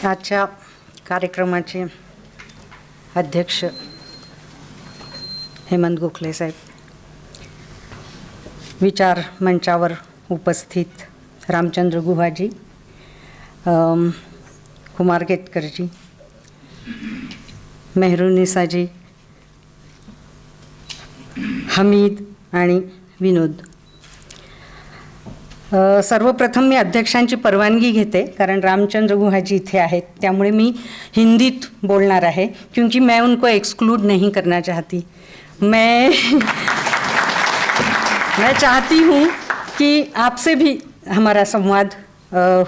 आजच्या कार्यक्रमाचे अध्यक्ष हेमंत गोखले साहेब, विचार मंचावर उपस्थित रामचंद्र गुहाजी, कुमार केतकरजी, मेहरुनिसाजी, हमीद आणि विनोद, सर्वप्रथम मी अध्यक्षांची परवानगी घेते कारण रामचंद्र गुहाजी इथे आहेत, त्यामुळे मी हिंदीत बोलणार है क्योंकि मैं उनको एक्सक्लूड नहीं करना चाहती। मैं चाहती हूँ कि आपसे भी हमारा संवाद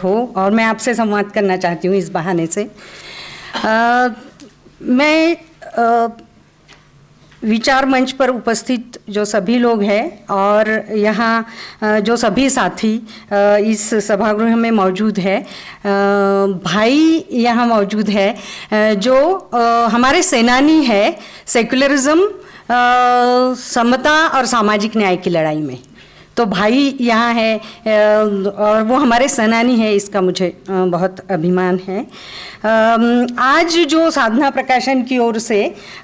हो और मैं आपसे संवाद करना चाहती हूँ इस बहाने से। मैं विचार मंच पर उपस्थित जो सभी लोग हैं और यहाँ जो सभी साथी इस सभागृह में मौजूद है, भाई यहाँ मौजूद है जो हमारे सेनानी है सेक्युलरिज्म, समता और सामाजिक न्याय की लड़ाई में, तो भाई यहाँ है और वो हमारे सेनानी है, इसका मुझे बहुत अभिमान है। आज जो साधना प्रकाशन की ओर से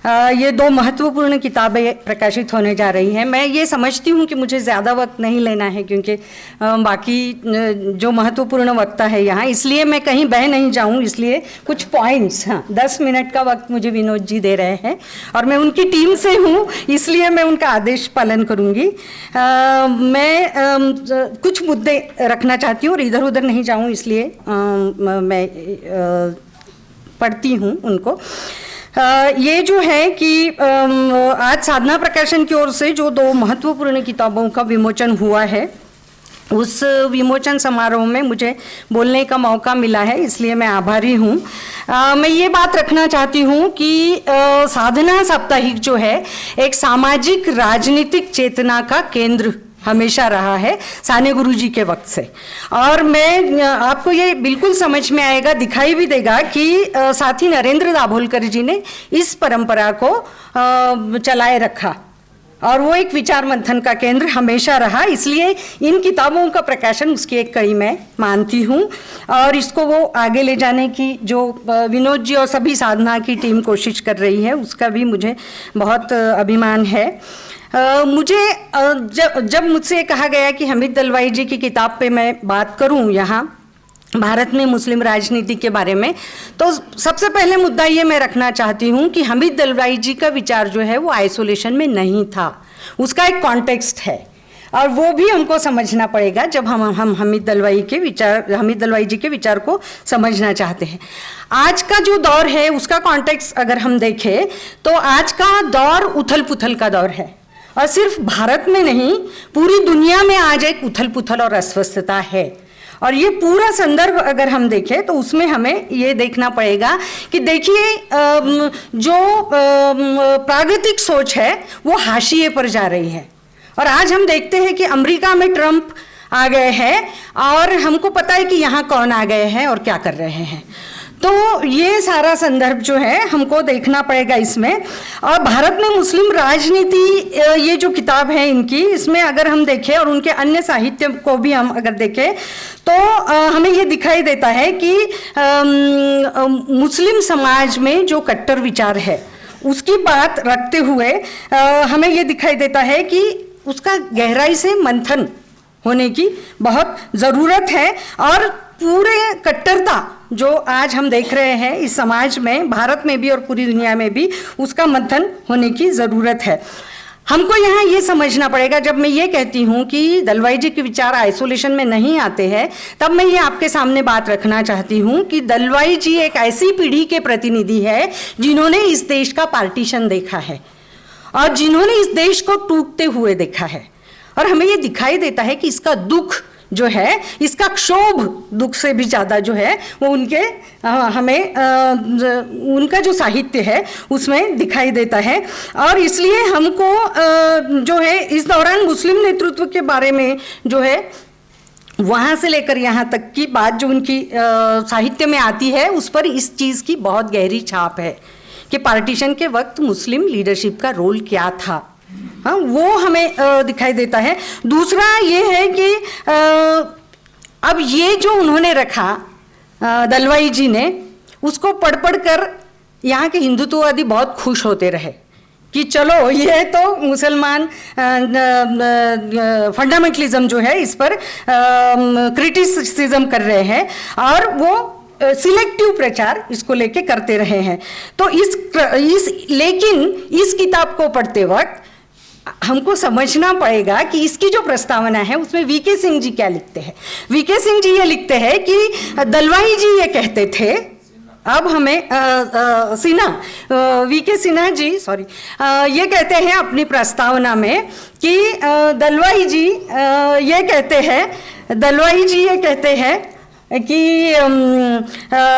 ये दो महत्वपूर्ण किताबें प्रकाशित होने जा रही हैं, मैं ये समझती हूँ कि मुझे ज़्यादा वक्त नहीं लेना है क्योंकि बाकी जो महत्वपूर्ण वक्ता है यहाँ, इसलिए मैं कहीं बह नहीं जाऊँ, इसलिए कुछ पॉइंट्स, हाँ 10 मिनट का वक्त मुझे विनोद जी दे रहे हैं और मैं उनकी टीम से हूँ इसलिए मैं उनका आदेश पालन करूँगी। मैं कुछ मुद्दे रखना चाहती हूँ और इधर उधर नहीं जाऊँ, इसलिए मैं पढ़ती हूँ उनको। ये जो है कि आज साधना प्रकाशन की ओर से जो दो महत्वपूर्ण किताबों का विमोचन हुआ है, उस विमोचन समारोह में मुझे बोलने का मौका मिला है, इसलिए मैं आभारी हूँ। मैं ये बात रखना चाहती हूँ कि साधना साप्ताहिक जो है एक सामाजिक राजनीतिक चेतना का केंद्र हमेशा रहा है साने गुरुजी के वक्त से, और मैं आपको ये बिल्कुल समझ में आएगा, दिखाई भी देगा कि साथी नरेंद्र दाभोलकर जी ने इस परंपरा को चलाए रखा और वो एक विचार मंथन का केंद्र हमेशा रहा, इसलिए इन किताबों का प्रकाशन उसकी एक कड़ी मैं मानती हूँ और इसको वो आगे ले जाने की जो विनोद जी और सभी साधना की टीम कोशिश कर रही है उसका भी मुझे बहुत अभिमान है। मुझे जब मुझसे कहा गया कि हमीद दलवाई जी की किताब पे मैं बात करूं यहाँ भारत में मुस्लिम राजनीति के बारे में, तो सबसे पहले मुद्दा ये मैं रखना चाहती हूँ कि हमीद दलवाई जी का विचार जो है वो आइसोलेशन में नहीं था, उसका एक कॉन्टेक्स्ट है और वो भी हमको समझना पड़ेगा जब हम हमीद दलवाई जी के विचार को समझना चाहते हैं। आज का जो दौर है उसका कॉन्टेक्स्ट अगर हम देखें तो आज का दौर उथल पुथल का दौर है और सिर्फ भारत में नहीं पूरी दुनिया में आज एक उथल पुथल और अस्वस्थता है, और ये पूरा संदर्भ अगर हम देखें तो उसमें हमें ये देखना पड़ेगा कि देखिए जो प्रागैतिक सोच है वो हाशिए पर जा रही है और आज हम देखते हैं कि अमेरिका में ट्रंप आ गए हैं और हमको पता है कि यहाँ कौन आ गए हैं और क्या कर रहे हैं, तो ये सारा संदर्भ जो है हमको देखना पड़ेगा इसमें। और भारत में मुस्लिम राजनीति ये जो किताब है इनकी, इसमें अगर हम देखें और उनके अन्य साहित्य को भी हम अगर देखें तो हमें ये दिखाई देता है कि मुस्लिम समाज में जो कट्टर विचार है उसकी बात रखते हुए हमें ये दिखाई देता है कि उसका गहराई से मंथन होने की बहुत ज़रूरत है और पूरे कट्टरता जो आज हम देख रहे हैं इस समाज में, भारत में भी और पूरी दुनिया में भी, उसका मंथन होने की ज़रूरत है। हमको यहाँ ये समझना पड़ेगा, जब मैं ये कहती हूँ कि दलवाई जी के विचार आइसोलेशन में नहीं आते हैं, तब मैं ये आपके सामने बात रखना चाहती हूँ कि दलवाई जी एक ऐसी पीढ़ी के प्रतिनिधि है जिन्होंने इस देश का पार्टीशन देखा है और जिन्होंने इस देश को टूटते हुए देखा है, और हमें ये दिखाई देता है कि इसका दुख जो है, इसका क्षोभ दुख से भी ज़्यादा जो है वो उनके हमें उनका जो साहित्य है उसमें दिखाई देता है। और इसलिए हमको जो है इस दौरान मुस्लिम नेतृत्व के बारे में जो है वहाँ से लेकर यहाँ तक की बात जो उनकी साहित्य में आती है उस पर इस चीज़ की बहुत गहरी छाप है कि पार्टीशन के वक्त मुस्लिम लीडरशिप का रोल क्या था, हाँ वो हमें दिखाई देता है। दूसरा ये है कि अब ये जो उन्होंने रखा दलवाई जी ने उसको पढ़ पढ़ कर यहाँ के हिंदुत्ववादी बहुत खुश होते रहे कि चलो ये तो मुसलमान फंडामेंटलिज्म जो है इस पर क्रिटिसिज्म कर रहे हैं और वो सिलेक्टिव प्रचार इसको लेके करते रहे हैं। तो लेकिन इस किताब को पढ़ते वक्त हमको समझना पड़ेगा कि इसकी जो प्रस्तावना है उसमें वीके सिंह जी क्या लिखते हैं। वीके सिंह जी ये लिखते हैं कि दलवाई जी ये कहते थे, अब हमें वीके सिन्हा जी ये कहते हैं अपनी प्रस्तावना में कि दलवाई जी ये कहते हैं कि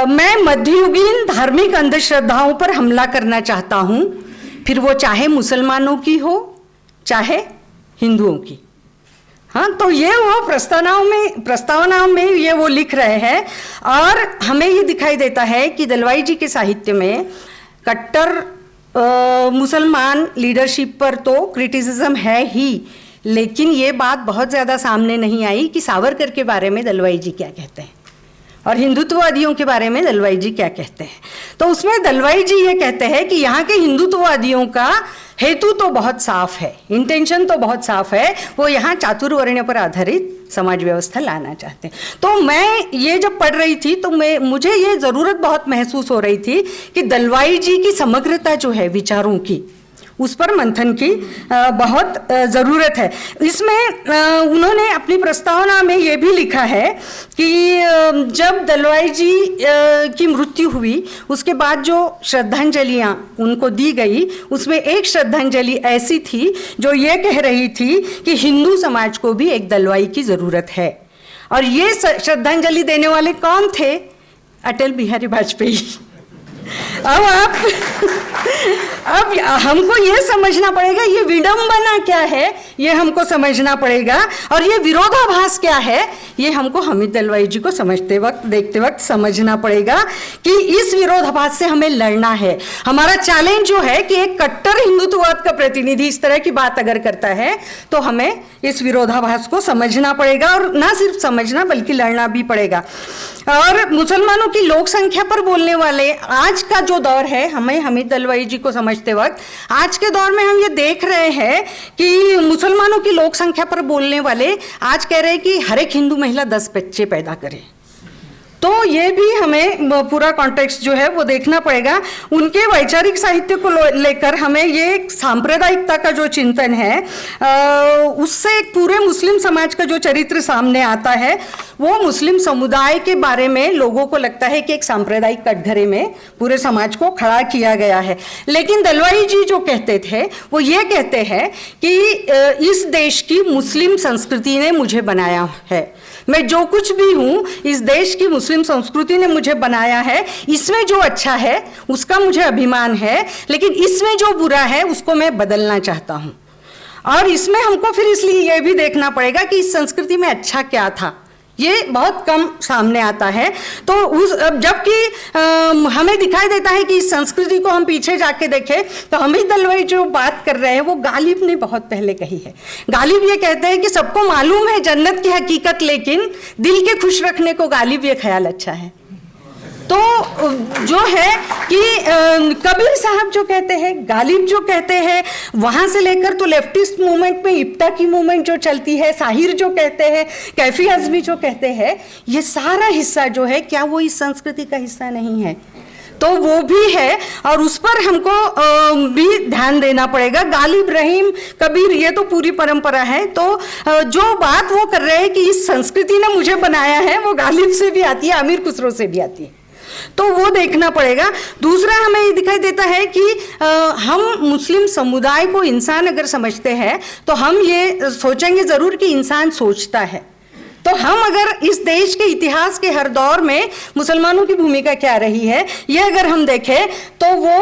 मैं मध्ययुगीन धार्मिक अंधश्रद्धाओं पर हमला करना चाहता हूँ, फिर वो चाहे मुसलमानों की हो चाहे हिंदुओं की। हाँ, तो ये वो प्रस्तावनाओं में ये वो लिख रहे हैं और हमें ये दिखाई देता है कि दलवाई जी के साहित्य में कट्टर मुसलमान लीडरशिप पर तो क्रिटिसिज्म है ही, लेकिन ये बात बहुत ज़्यादा सामने नहीं आई कि सावरकर के बारे में दलवाई जी क्या कहते हैं और हिंदुत्ववादियों के बारे में दलवाई जी क्या कहते हैं। तो उसमें दलवाई जी ये कहते हैं कि यहाँ के हिंदुत्ववादियों का हेतु तो बहुत साफ है, इंटेंशन तो बहुत साफ है, वो यहाँ चातुर्वर्ण्य पर आधारित समाज व्यवस्था लाना चाहते हैं। तो मैं ये जब पढ़ रही थी तो मुझे ये ज़रूरत बहुत महसूस हो रही थी कि दलवाई जी की समग्रता जो है विचारों की, उस पर मंथन की बहुत ज़रूरत है। इसमें उन्होंने अपनी प्रस्तावना में ये भी लिखा है कि जब दलवाई जी की मृत्यु हुई उसके बाद जो श्रद्धांजलियाँ उनको दी गई, उसमें एक श्रद्धांजलि ऐसी थी जो ये कह रही थी कि हिंदू समाज को भी एक दलवाई की ज़रूरत है। और ये श्रद्धांजलि देने वाले कौन थे? अटल बिहारी वाजपेयी। अब हमको ये समझना पड़ेगा ये विडंबना क्या है, ये हमको समझना पड़ेगा, और ये विरोधाभास क्या है ये हमको हामिद दलवाई जी को देखते वक्त समझना पड़ेगा कि इस विरोधाभास से हमें लड़ना है। हमारा चैलेंज जो है कि एक कट्टर हिंदुत्ववाद का प्रतिनिधि इस तरह की बात अगर करता है तो हमें इस विरोधाभास को समझना पड़ेगा, और ना सिर्फ समझना बल्कि लड़ना भी पड़ेगा। और मुसलमानों की लोक संख्या पर बोलने वाले आज का जो दौर है, हमें हामिद दलवाई जी को समझते वक्त आज के दौर में हम ये देख रहे हैं कि मुसलमानों की लोक संख्या पर बोलने वाले आज कह रहे हैं कि हर एक हिंदू महिला 10 बच्चे पैदा करे। तो ये भी हमें पूरा कॉन्टेक्स्ट जो है वो देखना पड़ेगा। उनके वैचारिक साहित्य को लेकर हमें ये सांप्रदायिकता का जो चिंतन है उससे एक पूरे मुस्लिम समाज का जो चरित्र सामने आता है, वो मुस्लिम समुदाय के बारे में लोगों को लगता है कि एक सांप्रदायिक कटघरे में पूरे समाज को खड़ा किया गया है। लेकिन दलवाई जी जो कहते थे वो ये कहते हैं कि इस देश की मुस्लिम संस्कृति ने मुझे बनाया है, मैं जो कुछ भी हूँ इस देश की मुस्लिम संस्कृति ने मुझे बनाया है, इसमें जो अच्छा है उसका मुझे अभिमान है, लेकिन इसमें जो बुरा है उसको मैं बदलना चाहता हूँ। और इसमें हमको फिर इसलिए यह भी देखना पड़ेगा कि इस संस्कृति में अच्छा क्या था, ये बहुत कम सामने आता है। तो जबकि हमें दिखाई देता है कि इस संस्कृति को हम पीछे जाके देखें तो हामिद दलवाई जो बात कर रहे हैं वो गालिब ने बहुत पहले कही है। गालिब ये कहते हैं कि सबको मालूम है जन्नत की हकीकत, लेकिन दिल के खुश रखने को गालिब ये ख्याल अच्छा है। तो जो है कि कबीर साहब जो कहते हैं, गालिब जो कहते हैं, वहाँ से लेकर तो लेफ्टिस्ट मूवमेंट में इब्ता की मूवमेंट जो चलती है, साहिर जो कहते हैं, कैफी आजमी जो कहते हैं, ये सारा हिस्सा जो है क्या वो इस संस्कृति का हिस्सा नहीं है? तो वो भी है और उस पर हमको भी ध्यान देना पड़ेगा। गालिब, रहीम, कबीर ये तो पूरी परंपरा है। तो जो बात वो कर रहे हैं कि इस संस्कृति ने मुझे बनाया है, वो गालिब से भी आती है, अमीर खुसरो से भी आती है, तो वो देखना पड़ेगा। दूसरा हमें ये दिखाई देता है कि हम मुस्लिम समुदाय को इंसान अगर समझते हैं तो हम ये सोचेंगे ज़रूर कि इंसान सोचता है। तो हम अगर इस देश के इतिहास के हर दौर में मुसलमानों की भूमिका क्या रही है ये अगर हम देखें तो वो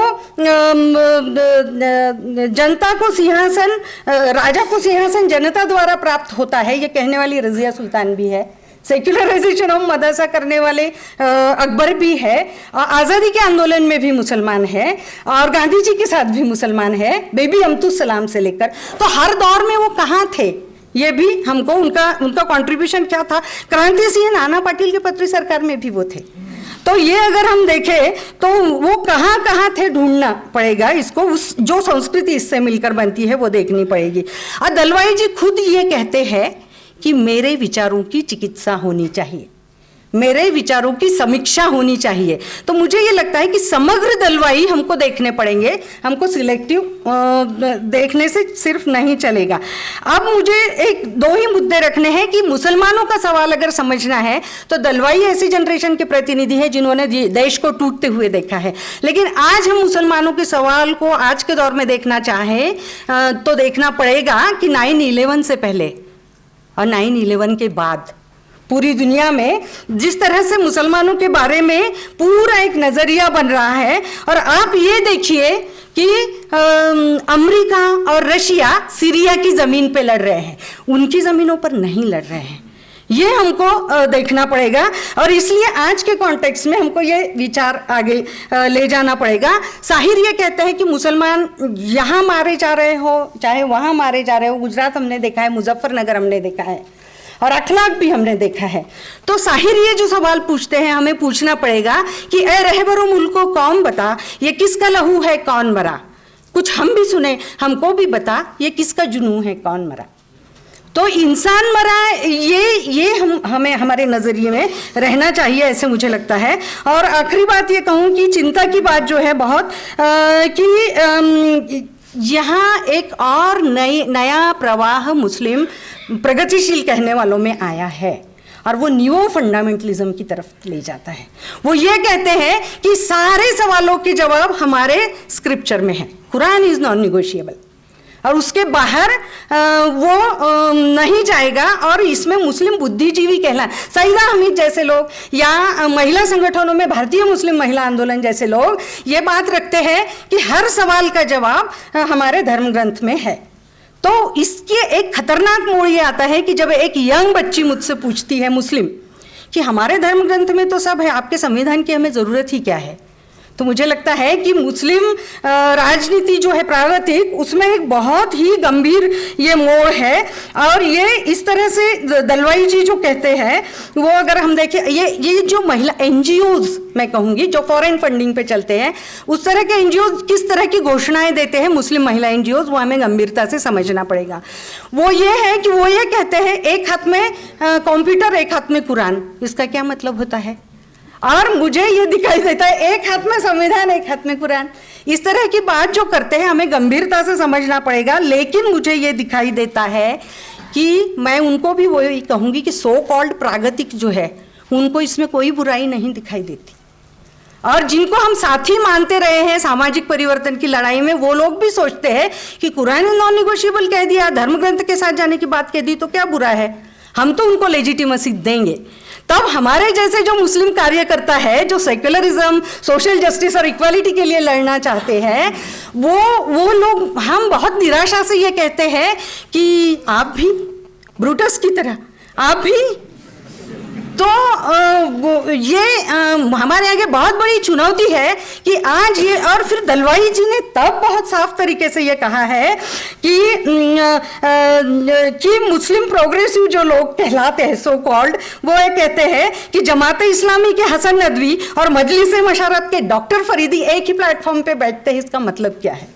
जनता को सिंहासन, राजा को सिंहासन जनता द्वारा प्राप्त होता है, ये कहने वाली रज़िया सुल्तान भी है। सेक्युलराइजेशन ऑफ मदरसा करने वाले अकबर भी है, आज़ादी के आंदोलन में भी मुसलमान है, और गांधी जी के साथ भी मुसलमान है, बेबी अमतुस सलाम से लेकर। तो हर दौर में वो कहाँ थे ये भी हमको उनका कंट्रीब्यूशन क्या था। क्रांति सिंह नाना पाटिल के पत्री सरकार में भी वो थे। तो ये अगर हम देखें तो वो कहाँ कहाँ थे ढूंढना पड़ेगा इसको, उस जो संस्कृति इससे मिलकर बनती है वो देखनी पड़ेगी। और दलवाई जी खुद ये कहते हैं कि मेरे विचारों की चिकित्सा होनी चाहिए, मेरे विचारों की समीक्षा होनी चाहिए। तो मुझे ये लगता है कि समग्र दलवाई हमको देखने पड़ेंगे, हमको सिलेक्टिव देखने से सिर्फ नहीं चलेगा। अब मुझे एक दो ही मुद्दे रखने हैं कि मुसलमानों का सवाल अगर समझना है तो दलवाई ऐसी जनरेशन के प्रतिनिधि है जिन्होंने देश को टूटते हुए देखा है। लेकिन आज हम मुसलमानों के सवाल को आज के दौर में देखना चाहें तो देखना पड़ेगा कि 9/11 से पहले और 9/11 के बाद पूरी दुनिया में जिस तरह से मुसलमानों के बारे में पूरा एक नजरिया बन रहा है। और आप ये देखिए कि अमेरिका और रशिया सीरिया की जमीन पे लड़ रहे हैं, उनकी जमीनों पर नहीं लड़ रहे हैं। ये हमको देखना पड़ेगा और इसलिए आज के कॉन्टेक्स्ट में हमको ये विचार आगे ले जाना पड़ेगा। साहिर ये कहते हैं कि मुसलमान यहाँ मारे जा रहे हो चाहे वहाँ मारे जा रहे हो, गुजरात हमने देखा है, मुजफ्फरनगर हमने देखा है और अखलाक भी हमने देखा है। तो साहिर ये जो सवाल पूछते हैं हमें पूछना पड़ेगा कि ए रहबरो मुल्को कौन बता, ये किसका लहू है कौन मरा, कुछ हम भी सुने हमको भी बता, ये किसका जुनू है कौन मरा। तो इंसान मरा ये हमें हमारे नजरिए में रहना चाहिए, ऐसे मुझे लगता है। और आखिरी बात ये कहूँ कि चिंता की बात जो है बहुत कि यहाँ एक और नया प्रवाह मुस्लिम प्रगतिशील कहने वालों में आया है और वो न्यू फंडामेंटलिज्म की तरफ ले जाता है। वो ये कहते हैं कि सारे सवालों के जवाब हमारे स्क्रिप्चर में है, कुरान इज नॉन निगोशिएबल और उसके बाहर वो नहीं जाएगा। और इसमें मुस्लिम बुद्धिजीवी कहला सईदा हमीद जैसे लोग या महिला संगठनों में भारतीय मुस्लिम महिला आंदोलन जैसे लोग ये बात रखते हैं कि हर सवाल का जवाब हमारे धर्म ग्रंथ में है। तो इसके एक खतरनाक मोड़ ये आता है कि जब एक यंग बच्ची मुझसे पूछती है मुस्लिम कि हमारे धर्म ग्रंथ में तो सब है, आपके संविधान की हमें ज़रूरत ही क्या है। तो मुझे लगता है कि मुस्लिम राजनीति जो है प्रागैतिक उसमें एक बहुत ही गंभीर ये मोड़ है। और ये इस तरह से दलवाई जी जो कहते हैं वो अगर हम देखें ये जो महिला एनजीओज मैं कहूँगी जो फॉरेन फंडिंग पे चलते हैं उस तरह के एनजीओज किस तरह की घोषणाएं देते हैं मुस्लिम महिला एनजीओज, वो हमें गंभीरता से समझना पड़ेगा। वो ये है कि वो ये कहते हैं एक हाथ में कंप्यूटर एक हाथ में कुरान, इसका क्या मतलब होता है। और मुझे ये दिखाई देता है एक हाथ में संविधान एक हाथ में कुरान, इस तरह की बात जो करते हैं हमें गंभीरता से समझना पड़ेगा। लेकिन मुझे ये दिखाई देता है कि मैं उनको भी वही कहूँगी कि सो कॉल्ड प्रागतिक जो है उनको इसमें कोई बुराई नहीं दिखाई देती और जिनको हम साथी मानते रहे हैं सामाजिक परिवर्तन की लड़ाई में वो लोग भी सोचते हैं कि कुरान नॉन निगोशिएबल कह दिया, धर्म ग्रंथ के साथ जाने की बात कह दी तो क्या बुरा है, हम तो उनको लेजिटिमेसी देंगे। तब हमारे जैसे जो मुस्लिम कार्यकर्ता है जो सेक्युलरिज्म सोशल जस्टिस और इक्वालिटी के लिए लड़ना चाहते हैं वो लोग हम बहुत निराशा से ये कहते हैं कि आप भी ब्रूटस की तरह आप भी। तो ये हमारे आगे बहुत बड़ी चुनौती है कि आज ये और फिर दलवाई जी ने तब बहुत साफ तरीके से ये कहा है कि मुस्लिम प्रोग्रेसिव जो लोग कहलाते हैं सो कॉल्ड वो ये कहते हैं कि जमाते इस्लामी के हसन नदवी और मजलिस मशारत के डॉक्टर फरीदी एक ही प्लेटफॉर्म पे बैठते हैं, इसका मतलब क्या है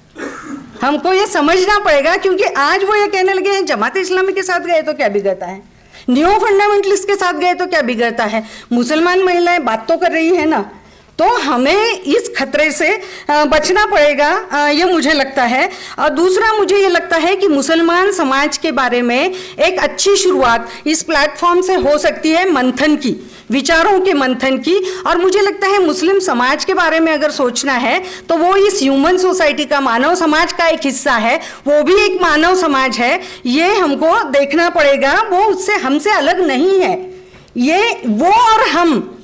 हमको ये समझना पड़ेगा। क्योंकि आज वो ये कहने लगे हैं जमाते इस्लामी के साथ गए तो क्या बिगड़ता है, न्यू फंडामेंटलिस्ट के साथ गए तो क्या बिगड़ता है, मुसलमान महिलाएं बात तो कर रही है ना। तो हमें इस खतरे से बचना पड़ेगा ये मुझे लगता है। और दूसरा मुझे ये लगता है कि मुसलमान समाज के बारे में एक अच्छी शुरुआत इस प्लेटफॉर्म से हो सकती है मंथन की, विचारों के मंथन की। और मुझे लगता है मुस्लिम समाज के बारे में अगर सोचना है तो वो इस ह्यूमन सोसाइटी का मानव समाज का एक हिस्सा है, वो भी एक मानव समाज है, ये हमको देखना पड़ेगा। वो उससे हमसे अलग नहीं है, ये वो और हम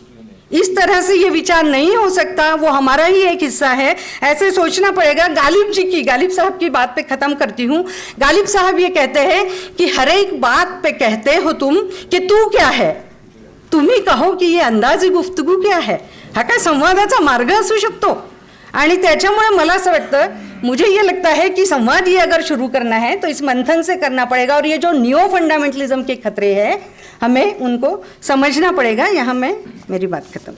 इस तरह से ये विचार नहीं हो सकता, वो हमारा ही एक हिस्सा है, ऐसे सोचना पड़ेगा। गालिब साहब की बात पे खत्म करती हूँ। गालिब साहब ये कहते हैं कि हर एक बात पे कहते हो तुम कि तू क्या है, तुम्ही कहो की ये अंदाजी गुफ्तगू क्या है, हा काय संवादाचा मार्ग असू शकतो। आणि त्याच्यामुळे मला असं वाटतं, मुझे ये लगता है कि संवाद ये अगर शुरू करना है तो इस मंथन से करना पड़ेगा। और ये जो न्यू फंडामेंटलिज्म के खतरे हैं हमें उनको समझना पड़ेगा। यहाँ मैं मेरी बात खत्म।